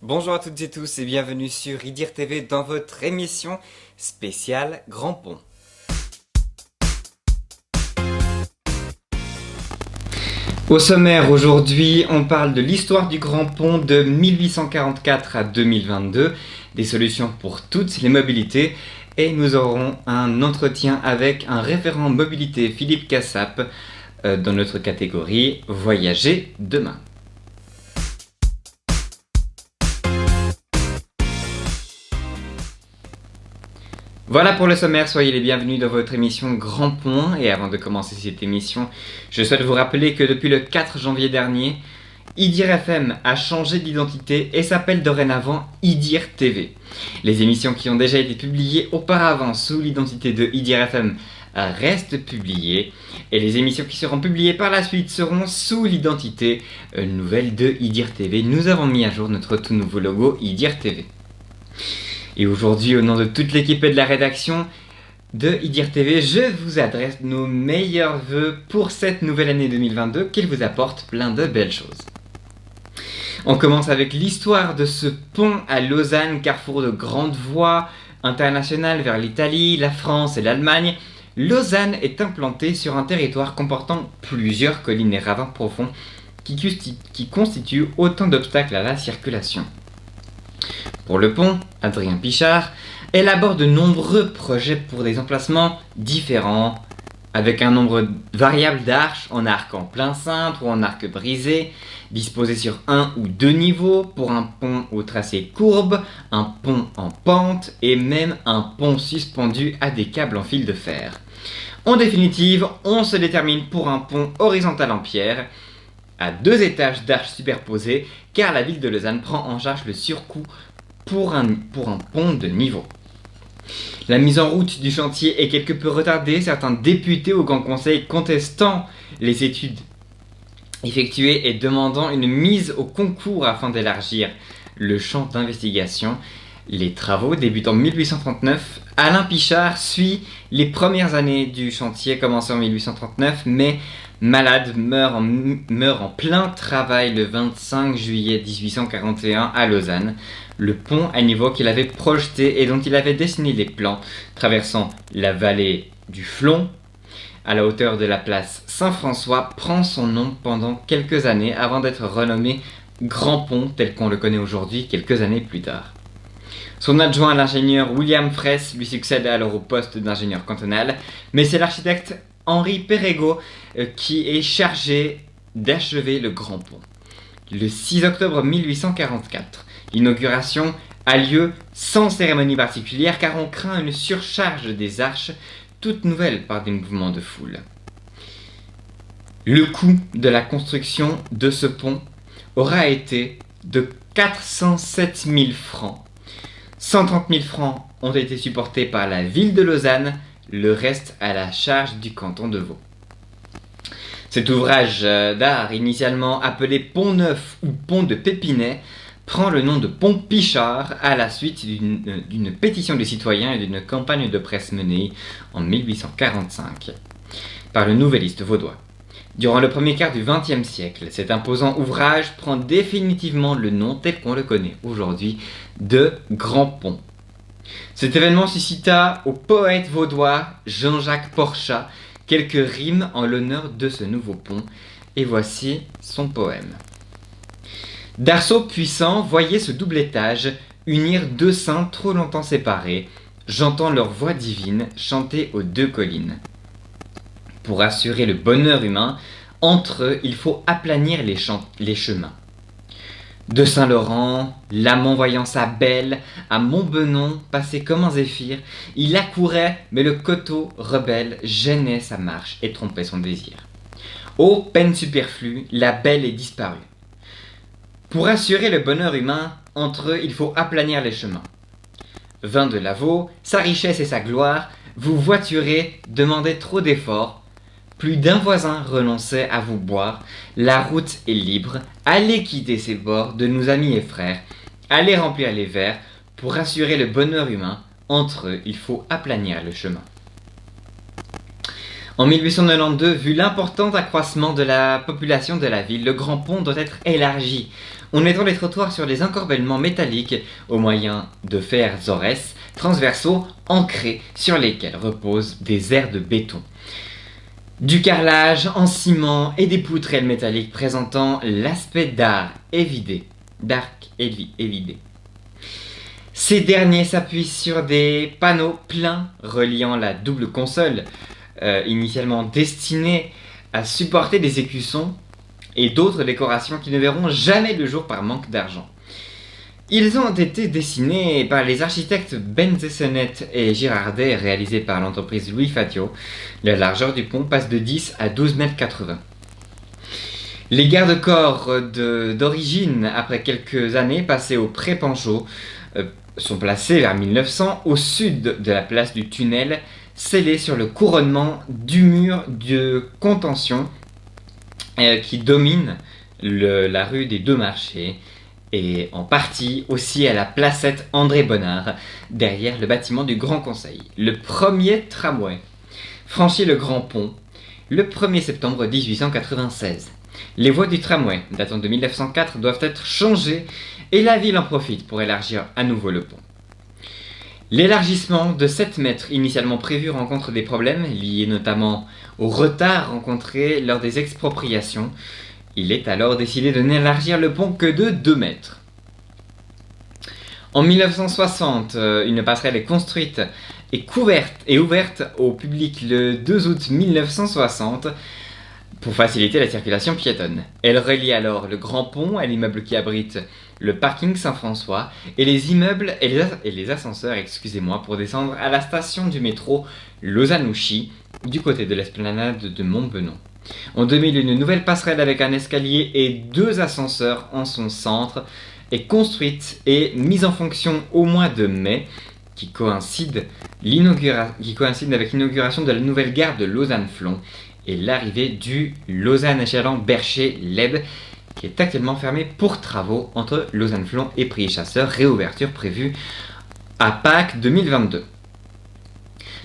Bonjour à toutes et tous et bienvenue sur IDIR TV dans votre émission spéciale Grand Pont. Au sommaire aujourd'hui, on parle de l'histoire du Grand Pont de 1844 à 2022, des solutions pour toutes les mobilités et nous aurons un entretien avec un référent mobilité Philippe Cassap dans notre catégorie Voyager demain. Voilà pour le sommaire, soyez les bienvenus dans votre émission Grand Pont. Et avant de commencer cette émission, je souhaite vous rappeler que depuis le 4 janvier dernier, IDIR FM a changé d'identité et s'appelle dorénavant IDIR TV. Les émissions qui ont déjà été publiées auparavant sous l'identité de IDIR FM restent publiées et les émissions qui seront publiées par la suite seront sous l'identité nouvelle de IDIR TV. Nous avons mis à jour notre tout nouveau logo IDIR TV. Et aujourd'hui, au nom de toute l'équipe et de la rédaction de IDIR TV, je vous adresse nos meilleurs vœux pour cette nouvelle année 2022, qu'elle vous apporte plein de belles choses. On commence avec l'histoire de ce pont à Lausanne, carrefour de grandes voies internationales vers l'Italie, la France et l'Allemagne. Lausanne est implantée sur un territoire comportant plusieurs collines et ravins profonds qui constituent autant d'obstacles à la circulation. Pour le pont, Adrien Pichard élabore de nombreux projets pour des emplacements différents, avec un nombre variable d'arches en arc en plein cintre ou en arc brisé, disposés sur un ou deux niveaux, pour un pont au tracé courbe, un pont en pente et même un pont suspendu à des câbles en fil de fer. En définitive, on se détermine pour un pont horizontal en pierre, à 2 étages d'arches superposées, car la ville de Lausanne prend en charge le surcoût pour un pont de niveau. La mise en route du chantier est quelque peu retardée, certains députés au Grand Conseil contestant les études effectuées et demandant une mise au concours afin d'élargir le champ d'investigation. Les travaux débutent en 1839. Alain Pichard suit les premières années du chantier commencé en 1839, mais malade meurt en plein travail le 25 juillet 1841 à Lausanne. Le pont à niveau qu'il avait projeté et dont il avait dessiné les plans, traversant la vallée du Flon, à la hauteur de la place Saint-François, prend son nom pendant quelques années avant d'être renommé Grand Pont tel qu'on le connaît aujourd'hui quelques années plus tard. Son adjoint, l'ingénieur William Fraisse, lui succède alors au poste d'ingénieur cantonal, mais c'est l'architecte Henri Perregaux qui est chargé d'achever le Grand Pont. Le 6 octobre 1844, l'inauguration a lieu sans cérémonie particulière car on craint une surcharge des arches, toutes nouvelles par des mouvements de foule. Le coût de la construction de ce pont aura été de 407 000 francs. 130 000 francs ont été supportés par la ville de Lausanne, le reste à la charge du canton de Vaud. Cet ouvrage d'art, initialement appelé Pont Neuf ou Pont de Pépinet, prend le nom de Pont Pichard à la suite d'une pétition des citoyens et d'une campagne de presse menée en 1845 par le Nouvelliste vaudois. Durant le premier quart du XXe siècle, cet imposant ouvrage prend définitivement le nom tel qu'on le connaît aujourd'hui de Grand Pont. Cet événement suscita au poète vaudois Jean-Jacques Porchat quelques rimes en l'honneur de ce nouveau pont, et voici son poème. D'arceaux puissants, voyez ce double étage unir deux saints trop longtemps séparés. J'entends leur voix divine chanter aux deux collines. Pour assurer le bonheur humain, entre eux, il faut aplanir les chemins. De Saint-Laurent, l'amant voyant sa belle, à Montbenon, passé comme un zéphyr, il accourait, mais le coteau rebelle gênait sa marche et trompait son désir. Ô peine superflue, la belle est disparue. Pour assurer le bonheur humain, entre eux, il faut aplanir les chemins. Vin de Lavaux, sa richesse et sa gloire, vous voiturez, demandez trop d'efforts. Plus d'un voisin renonçait à vous boire. La route est libre. Allez quitter ces bords de nos amis et frères. Allez remplir les verres. Pour assurer le bonheur humain, entre eux, il faut aplanir le chemin. En 1892, vu l'important accroissement de la population de la ville, le grand pont doit être élargi. On étend les trottoirs sur des encorbellements métalliques au moyen de fers ores transversaux ancrés sur lesquels reposent des aires de béton. Du carrelage en ciment et des poutrelles métalliques présentant l'aspect d'arc évidé. Ces derniers s'appuient sur des panneaux pleins reliant la double console, initialement destinée à supporter des écussons et d'autres décorations qui ne verront jamais le jour par manque d'argent. Ils ont été dessinés par les architectes Benzesenet et Girardet et réalisés par l'entreprise Louis Fatio. La largeur du pont passe de 10 à 12,80 m. Les garde-corps d'origine, après quelques années passées au Pré-Panchaud, sont placés vers 1900 au sud de la place du tunnel, scellés sur le couronnement du mur de contention qui domine la rue des Deux Marchés et en partie aussi à la placette André Bonnard, derrière le bâtiment du Grand Conseil. Le premier tramway franchit le Grand Pont le 1er septembre 1896. Les voies du tramway, datant de 1904, doivent être changées et la ville en profite pour élargir à nouveau le pont. L'élargissement de 7 mètres initialement prévu rencontre des problèmes liés notamment au retard rencontré lors des expropriations. Il est alors décidé de n'élargir le pont que de 2 mètres. En 1960, une passerelle est construite et ouverte au public le 2 août 1960 pour faciliter la circulation piétonne. Elle relie alors le Grand Pont à l'immeuble qui abrite le parking Saint-François et les immeubles et les ascenseurs, pour descendre à la station du métro Lausanne-Ouchy du côté de l'esplanade de Montbenon. En 2000, une nouvelle passerelle avec un escalier et 2 ascenseurs en son centre est construite et mise en fonction au mois de mai, qui coïncide avec l'inauguration de la nouvelle gare de Lausanne-Flon et l'arrivée du Lausanne-Échalon-Bercher-Leb, qui est actuellement fermé pour travaux entre Lausanne-Flon et Prix-Chasseur, réouverture prévue à Pâques 2022.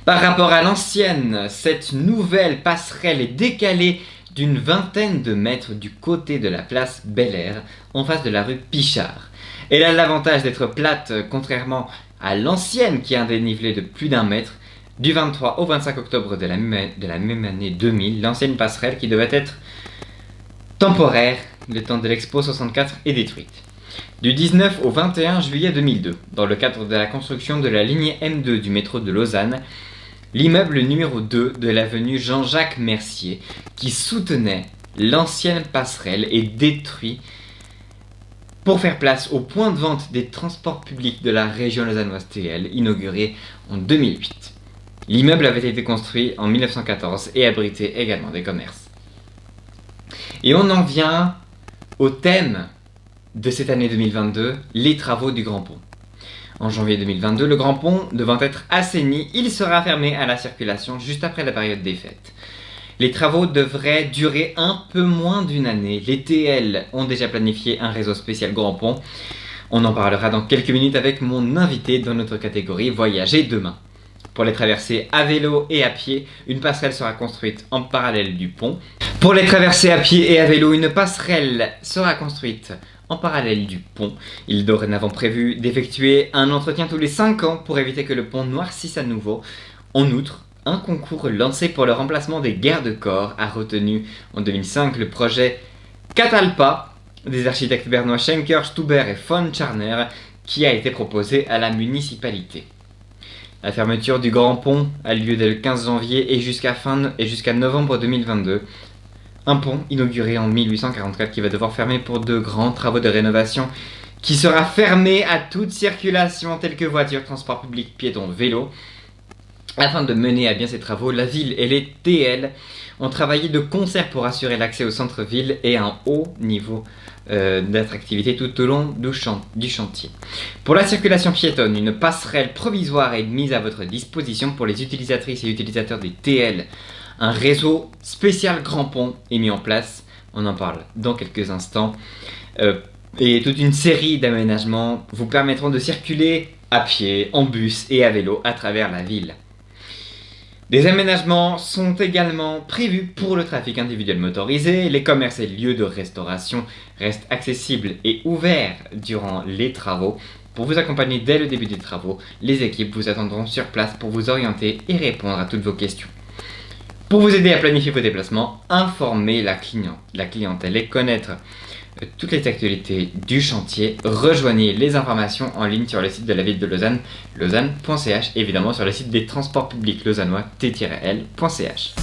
Par rapport à l'ancienne, cette nouvelle passerelle est décalée d'une vingtaine de mètres du côté de la place Bel-Air, en face de la rue Pichard. Elle a l'avantage d'être plate, contrairement à l'ancienne qui a un dénivelé de plus d'1 mètre. Du 23 au 25 octobre de la même année 2000, l'ancienne passerelle qui devait être temporaire, le temps de l'Expo 64, est détruite. Du 19 au 21 juillet 2002, dans le cadre de la construction de la ligne M2 du métro de Lausanne, l'immeuble numéro 2 de l'avenue Jean-Jacques Mercier, qui soutenait l'ancienne passerelle, est détruit pour faire place au point de vente des transports publics de la région lausannoise TL, inauguré en 2008. L'immeuble avait été construit en 1914 et abritait également des commerces. Et on en vient au thème de cette année 2022, les travaux du Grand Pont. En janvier 2022, le Grand Pont devant être assaini, il sera fermé à la circulation juste après la période des fêtes. Les travaux devraient durer un peu moins d'une année. Les TL ont déjà planifié un réseau spécial Grand Pont. On en parlera dans quelques minutes avec mon invité dans notre catégorie Voyager demain. Pour les traversées à vélo et à pied, une passerelle sera construite en parallèle du pont. Pour les traversées à pied et à vélo, une passerelle sera construite en parallèle du pont. Il est dorénavant prévu d'effectuer un entretien tous les 5 ans pour éviter que le pont noircisse à nouveau. En outre, un concours lancé pour le remplacement des garde-corps a retenu en 2005 le projet Catalpa des architectes bernois Schenker, Stuber et von Scharner qui a été proposé à la municipalité. La fermeture du Grand Pont a lieu dès le 15 janvier et jusqu'à novembre 2022. Un pont inauguré en 1844 qui va devoir fermer pour de grands travaux de rénovation, qui sera fermé à toute circulation telle que voitures, transports publics, piétons, vélos. Afin de mener à bien ces travaux, la ville et les TL ont travaillé de concert pour assurer l'accès au centre-ville et un haut niveau d'attractivité tout au long du chantier. Pour la circulation piétonne, une passerelle provisoire est mise à votre disposition pour les utilisatrices et utilisateurs des TL. Un réseau spécial Grand Pont est mis en place, on en parle dans quelques instants, et toute une série d'aménagements vous permettront de circuler à pied, en bus et à vélo à travers la ville. Des aménagements sont également prévus pour le trafic individuel motorisé. Les commerces et lieux de restauration restent accessibles et ouverts durant les travaux. Pour vous accompagner dès le début des travaux, les équipes vous attendront sur place pour vous orienter et répondre à toutes vos questions. Pour vous aider à planifier vos déplacements, informer la clientèle et connaître toutes les actualités du chantier, rejoignez les informations en ligne sur le site de la ville de Lausanne, lausanne.ch, évidemment sur le site des transports publics lausannois, t-l.ch.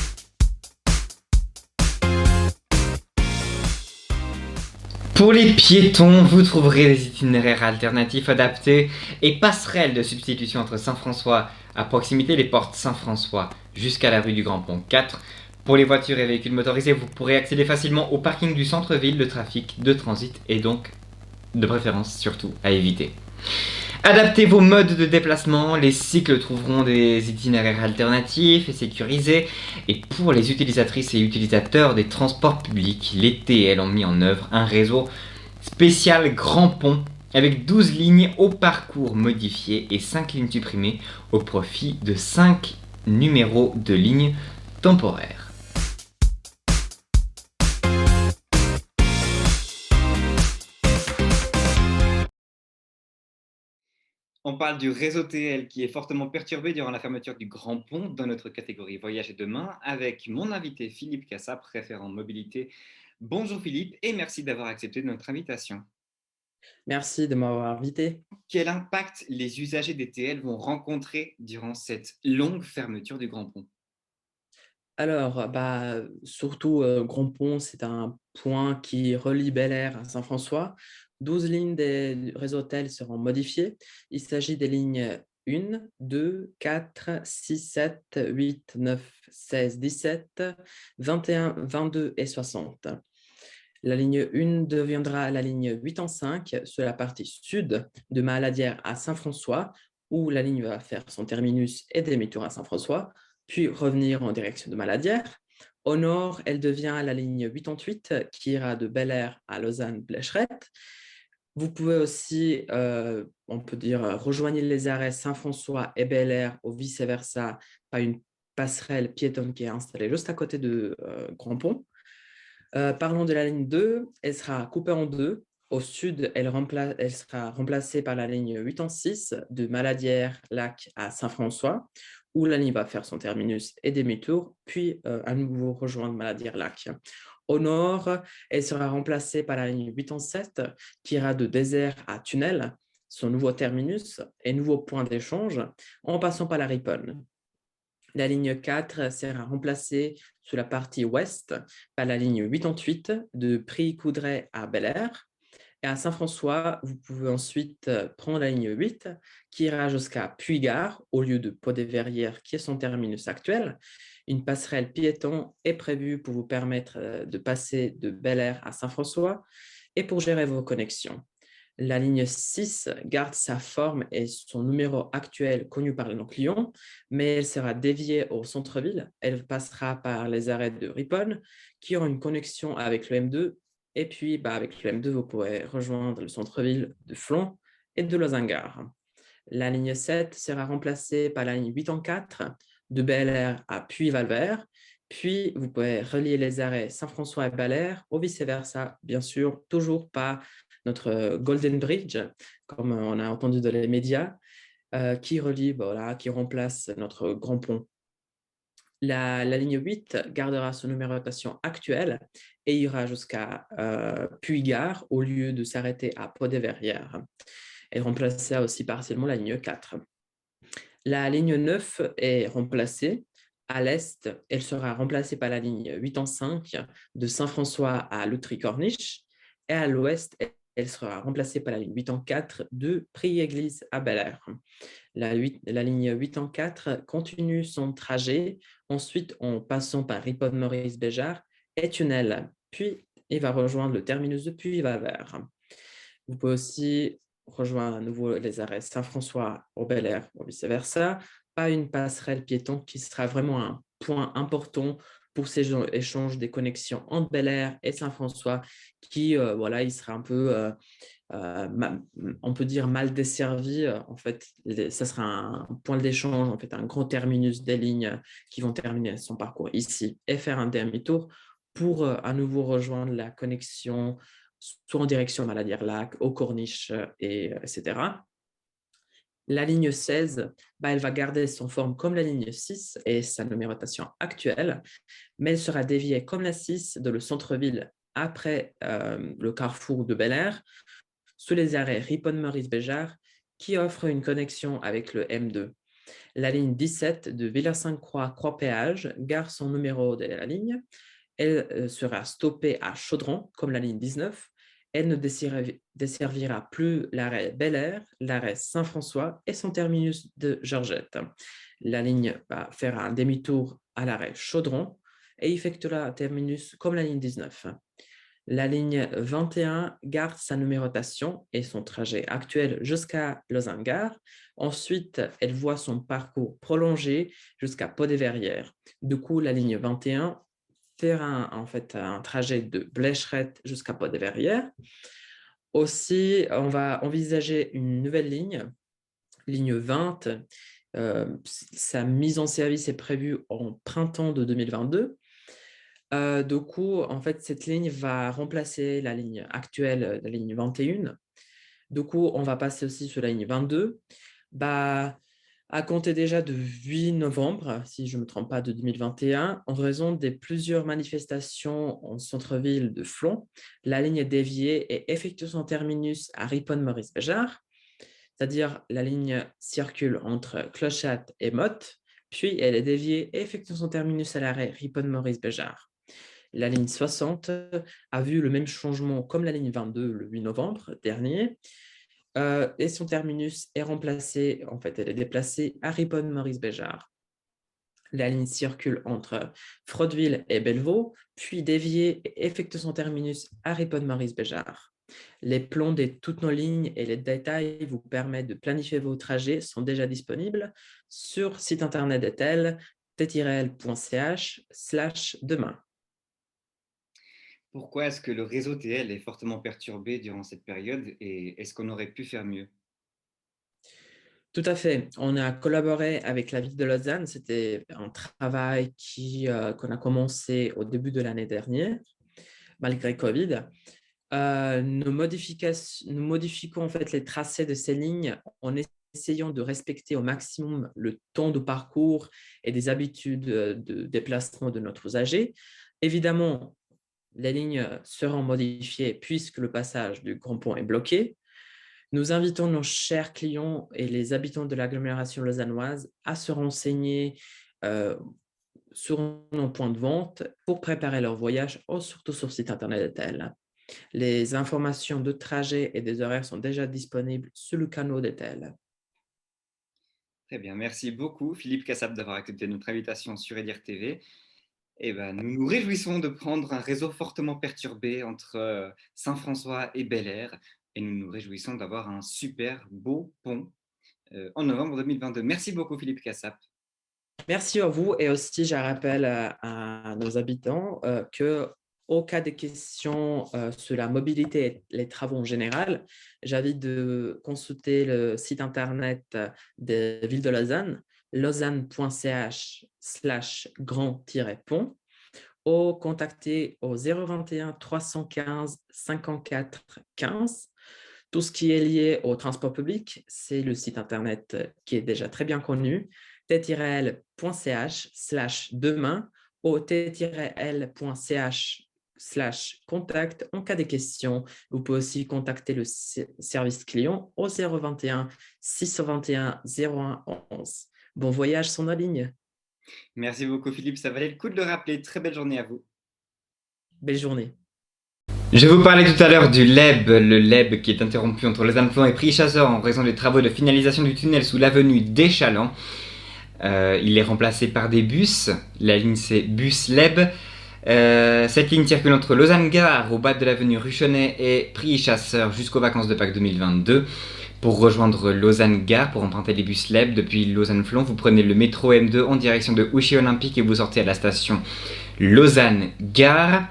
Pour les piétons, vous trouverez des itinéraires alternatifs adaptés et passerelles de substitution entre Saint-François à proximité des portes Saint-François jusqu'à la rue du Grand Pont 4. Pour les voitures et véhicules motorisés, vous pourrez accéder facilement au parking du centre-ville. Le trafic de transit est donc de préférence surtout à éviter. Adaptez vos modes de déplacement, les cycles trouveront des itinéraires alternatifs et sécurisés. Et pour les utilisatrices et utilisateurs des transports publics, les TL ont mis en œuvre un réseau spécial Grand Pont avec 12 lignes au parcours modifié et 5 lignes supprimées au profit de 5 numéros de lignes temporaires. On parle du réseau TL qui est fortement perturbé durant la fermeture du Grand Pont dans notre catégorie Voyage et demain avec mon invité Philippe Cassap, référent mobilité. Bonjour Philippe et merci d'avoir accepté notre invitation. Merci de m'avoir invité. Quel impact les usagers des TL vont rencontrer durant cette longue fermeture du Grand Pont? Alors, surtout, Grand Pont, c'est un point qui relie Bel-Air à Saint-François. 12 lignes des réseaux hôtels seront modifiées. Il s'agit des lignes 1, 2, 4, 6, 7, 8, 9, 16, 17, 21, 22 et 60. La ligne 1 deviendra la ligne 8 en 5 sur la partie sud de Maladière à Saint-François, où la ligne va faire son terminus et demi-tour à Saint-François, puis revenir en direction de Maladière. Au nord, elle devient la ligne 88 qui ira de Bel-Air à Lausanne-Blécherette. Vous pouvez aussi, on peut dire, rejoindre les arrêts Saint-François et Bel-Air ou vice-versa par une passerelle piétonne qui est installée juste à côté de Grand Pont. Parlons de la ligne 2, elle sera coupée en deux. Au sud, elle sera remplacée par la ligne 8 en 6 de Maladière-Lac à Saint-François, où la ligne va faire son terminus et demi-tour, puis à nouveau rejoindre Maladière-Lac. Au nord, elle sera remplacée par la ligne 8 en 7 qui ira de Désert à Tunnel, son nouveau terminus et nouveau point d'échange, en passant par la Riponne. La ligne 4 sera remplacée sur la partie ouest par la ligne 88 de Prix-Coudray à Bel-Air. Et à Saint-François, vous pouvez ensuite prendre la ligne 8 qui ira jusqu'à Puy-Gare au lieu de Pot-des-Verrières qui est son terminus actuel. Une passerelle piéton est prévue pour vous permettre de passer de Bel-Air à Saint-François et pour gérer vos connexions. La ligne 6 garde sa forme et son numéro actuel connu par nos clients, mais elle sera déviée au centre-ville. Elle passera par les arrêts de Riponne qui ont une connexion avec le M2. Et puis, avec le M2, vous pourrez rejoindre le centre-ville de Flon et de Lausanne-Gare. La ligne 7 sera remplacée par la ligne 8 en 4 de Bel-Air à Puy-Valvert. Puis, vous pouvez relier les arrêts Saint-François et Bel-Air ou vice-versa, bien sûr, toujours par notre Golden Bridge, comme on a entendu dans les médias, qui relie, qui remplace notre grand pont. La ligne 8 gardera son numérotation actuelle et ira jusqu'à Puy-Gare au lieu de s'arrêter à Pot-des-Verrières. Elle remplacera aussi partiellement la ligne 4. La ligne 9 est remplacée. À l'est, elle sera remplacée par la ligne 8 en 5 de Saint-François à Loutry-Corniche. Et à l'ouest, elle sera remplacée par la ligne 8 en 4 de Prix-Église à Bel-Air. La ligne 8 en 4 continue son trajet, ensuite en passant par Riponne-Maurice-Béjart et Tunnel, puis il va rejoindre le terminus de Puy-Valvert. Vous pouvez aussi rejoindre à nouveau les arrêts Saint-François au Bel-Air ou vice-versa, pas une passerelle piéton qui sera vraiment un point important pour ces échanges des connexions entre Bel Air et Saint-François qui, voilà, il serait un peu, on peut dire mal desservi. En fait, ça sera un point d'échange, en fait, un grand terminus des lignes qui vont terminer son parcours ici et faire un demi-tour pour à nouveau rejoindre la connexion soit en direction Maladière-Lac, aux Corniches, etc. La ligne 16, elle va garder son forme comme la ligne 6 et sa numérotation actuelle, mais elle sera déviée comme la 6 de le centre-ville après le carrefour de Bel Air, sous les arrêts Ripon-Maurice-Béjart, qui offre une connexion avec le M2. La ligne 17 de Villers-Sainte-Croix, Croix-Péage, garde son numéro de la ligne. Elle sera stoppée à Chaudron, comme la ligne 19. Elle ne desservira plus l'arrêt Bel Air, l'arrêt Saint-François et son terminus de Georgette. La ligne va faire un demi-tour à l'arrêt Chaudron et effectuera un terminus comme la ligne 19. La ligne 21 garde sa numérotation et son trajet actuel jusqu'à Lausanne-Gare. Ensuite, elle voit son parcours prolongé jusqu'à Pot-des-Verrières. Du coup, la ligne 21 fera un trajet de Blécherette jusqu'à Pot-des-Verrières. Aussi, on va envisager une nouvelle ligne, ligne 20. Sa mise en service est prévue en printemps de 2022. Du coup, en fait, cette ligne va remplacer la ligne actuelle, la ligne 21. Du coup, on va passer aussi sur la ligne 22. À compter déjà de 8 novembre, si je ne me trompe pas, de 2021, en raison des plusieurs manifestations en centre-ville de Flon, la ligne est déviée et effectue son terminus à Ripon-Maurice-Béjart, c'est-à-dire la ligne circule entre Clochat et Motte, puis elle est déviée et effectue son terminus à l'arrêt Ripon-Maurice-Béjart. La ligne 60 a vu le même changement comme la ligne 22 le 8 novembre dernier, et son terminus est remplacé, en fait, elle est déplacée à Ripon-Maurice-Béjart. La ligne circule entre Fraudeville et Bellevaux, puis déviée et effectue son terminus à Ripon-Maurice-Béjart. Les plans de toutes nos lignes et les détails vous permettent de planifier vos trajets sont déjà disponibles sur le site internet d'Etel, t-l.ch/demain. Pourquoi est-ce que le réseau TL est fortement perturbé durant cette période et est-ce qu'on aurait pu faire mieux? Tout à fait. On a collaboré avec la ville de Lausanne. C'était un travail qu'on a commencé au début de l'année dernière, malgré Covid. Nous modifions en fait les tracés de ces lignes en essayant de respecter au maximum le temps de parcours et des habitudes de déplacement de notre usager. Évidemment, les lignes seront modifiées puisque le passage du Grand Pont est bloqué. Nous invitons nos chers clients et les habitants de l'agglomération lausannoise à se renseigner sur nos points de vente pour préparer leur voyage, surtout sur le site internet d'Etel. Les informations de trajet et des horaires sont déjà disponibles sur le canal d'Etel. Très bien, merci beaucoup Philippe Cassap d'avoir accepté notre invitation sur Edir TV. Nous nous réjouissons de prendre un réseau fortement perturbé entre Saint-François et Bel Air et nous nous réjouissons d'avoir un super beau pont en novembre 2022. Merci beaucoup Philippe Cassap. Merci à vous et aussi je rappelle à nos habitants que au cas de questions sur la mobilité et les travaux en général, j'invite de consulter le site internet de Ville de Lausanne, lausanne.ch/grand-pont, ou contacter au 021 315 54 15. Tout ce qui est lié au transport public, c'est le site internet qui est déjà très bien connu, t-l.ch/demain ou t-l.ch/contact en cas de questions. Vous pouvez aussi contacter le service client au 021 621 01 11. Bon voyage sur nos lignes. Merci beaucoup Philippe, ça valait le coup de le rappeler. Très belle journée à vous. Belle journée. Je vous parlais tout à l'heure du LEB, le LEB qui est interrompu entre Lausanne-Flon et Prix-Chasseur en raison des travaux de finalisation du tunnel sous l'avenue des Chalands. Il est remplacé par des bus, la ligne c'est bus LEB. Cette ligne circule entre Lausanne-Gare au bas de l'avenue Ruchonnet et Prix-Chasseur jusqu'aux vacances de Pâques 2022. Pour rejoindre Lausanne-Gare, pour emprunter les bus LEB depuis Lausanne-Flon, vous prenez le métro M2 en direction de Ouchy Olympique et vous sortez à la station Lausanne-Gare.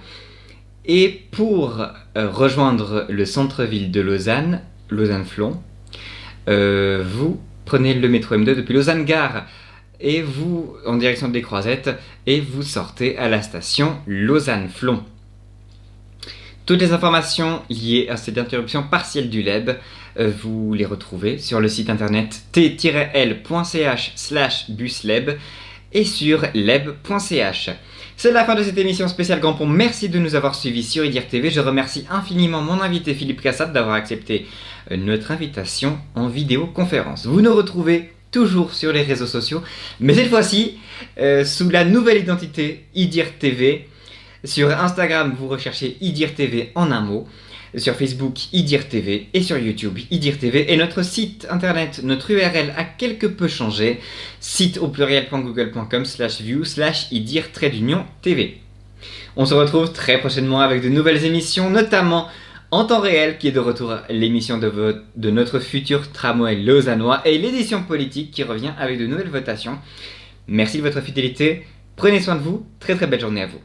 Et pour rejoindre le centre-ville de Lausanne, Lausanne-Flon, vous prenez le métro M2 depuis Lausanne-Gare et vous en direction des Croisettes et vous sortez à la station Lausanne-Flon. Toutes les informations liées à cette interruption partielle du LEB, vous les retrouvez sur le site internet t-l.ch/busleb et sur leb.ch. C'est la fin de cette émission spéciale Grand Pont. Merci de nous avoir suivis sur IDIR TV. Je remercie infiniment mon invité Philippe Cassat d'avoir accepté notre invitation en vidéoconférence. Vous nous retrouvez toujours sur les réseaux sociaux, mais cette fois-ci sous la nouvelle identité IDIR TV. Sur Instagram, vous recherchez IDIR TV en un mot. Sur Facebook, IDIR TV. Et sur YouTube, IDIR TV. Et notre site internet, notre URL a quelque peu changé. Site au pluriel.google.com/view/IDIR-TV. On se retrouve très prochainement avec de nouvelles émissions, notamment En temps réel, qui est de retour l'émission de notre futur tramway lausannois, et l'édition politique qui revient avec de nouvelles votations. Merci de votre fidélité. Prenez soin de vous. Très très belle journée à vous.